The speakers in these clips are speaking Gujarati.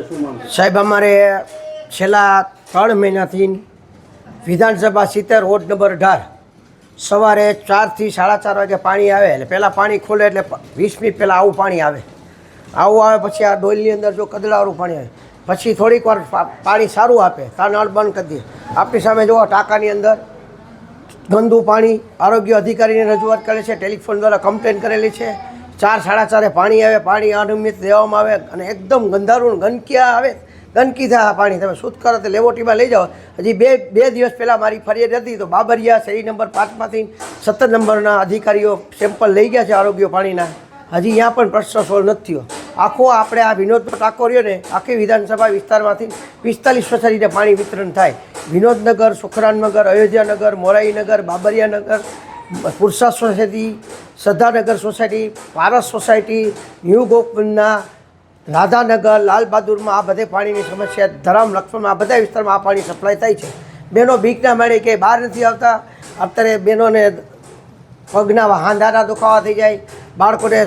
છે, શું માંગ છે? સાહેબ, અમારે છેલ્લા 3 મહિનાથી વિધાનસભા 70 વોર્ડ નંબર 18 સવારે 4 થી 4:30 વાગે પાણી આવે. એટલે પહેલાં પાણી ખોલે એટલે 20 મિનિટ પહેલાં આવું પાણી આવે. પછી આ ડોલની અંદર જો કદડાવાળું પાણી આવે, પછી થોડીક વાર પાણી સારું આપે, ત્યાં નળ બંધ કરી દે. આપણી સામે જુઓ, ટાંકાની અંદર ગંદુ પાણી. આરોગ્ય અધિકારીને રજૂઆત કરે છે, ટેલિફોન દ્વારા કમ્પ્લેન કરેલી છે. 4-4:30 પાણી આવે, પાણી અનિયમિત દેવામાં આવે અને એકદમ ગંધારું ગંદકી આવે. ગંદકી થાય આ પાણી. તમે શુદ્ધ કરો તો લેબોરેટરીમાં લઈ જાઓ. હજી બે દિવસ પહેલાં મારી ફરિયાદ હતી તો બાબરિયા શેરી નંબર 5માંથી 17 નંબરના અધિકારીઓ સેમ્પલ લઈ ગયા છે આરોગ્ય પાણીના. હજી અહીંયા પણ પ્રશ્ન સોલ્વ નથી થયો. આખો આપણે આ વિનોદનો ટાંકો રહ્યો ને, આખી વિધાનસભા વિસ્તારમાંથી 45 સોસાયટીને પાણી વિતરણ થાય. વિનોદનગર, સુખરાનનગર, અયોધ્યાનગર, મોરાઈનગર, બાબરિયાનગર, પુરસાદ સોસાયટી, સદ્ધાનગર સોસાયટી, પારસ સોસાયટી, ન્યૂ ગોકુંડના, રાધાનગર, લાલબહાદુરમાં આ બધે પાણીની સમસ્યા. ધરામ, લક્ષ્મણમાં આ બધા વિસ્તારમાં આ પાણી સપ્લાય થાય છે. બહેનો બીકના માળે કે બહાર નથી આવતા. અત્યારે બહેનોને પગના હાંધાના દુખાવા થઈ જાય, બાળકોને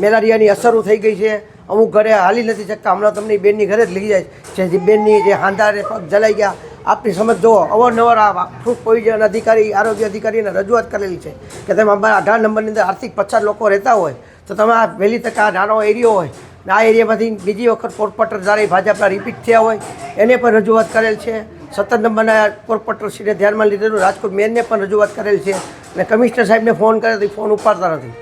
મેલેરિયાની અસરો થઈ ગઈ છે. અમુક ઘરે હાલી નથી શકતા. હમણાં તમને બેનની ઘરે જ લઈ જાય છે. જે બેનની જે હાંધાને પગ જલાઈ ગયા. આપની સમજ જુઓ, અવારનવાર આ ફૂડ પોઈઝન અધિકારી, આરોગ્ય અધિકારીને રજૂઆત કરેલી છે કે તમે અમારા 18 નંબરની અંદર આર્થિક પછાત લોકો રહેતા હોય તો તમે આ વહેલી તકે આ નાનો એરિયો હોય ને આ એરિયામાંથી બીજી વખત કોર્પોરેટર જ્યારે ભાજપના રિપીટ થયા હોય એને પણ રજૂઆત કરેલ છે. 17 નંબરના કોર્પોરેટરશ્રીને ધ્યાનમાં લીધેલું. રાજકોટ મેયરને પણ રજૂઆત કરેલ છે અને કમિશનર સાહેબને ફોન કરે તો ફોન ઉપાડતા નથી.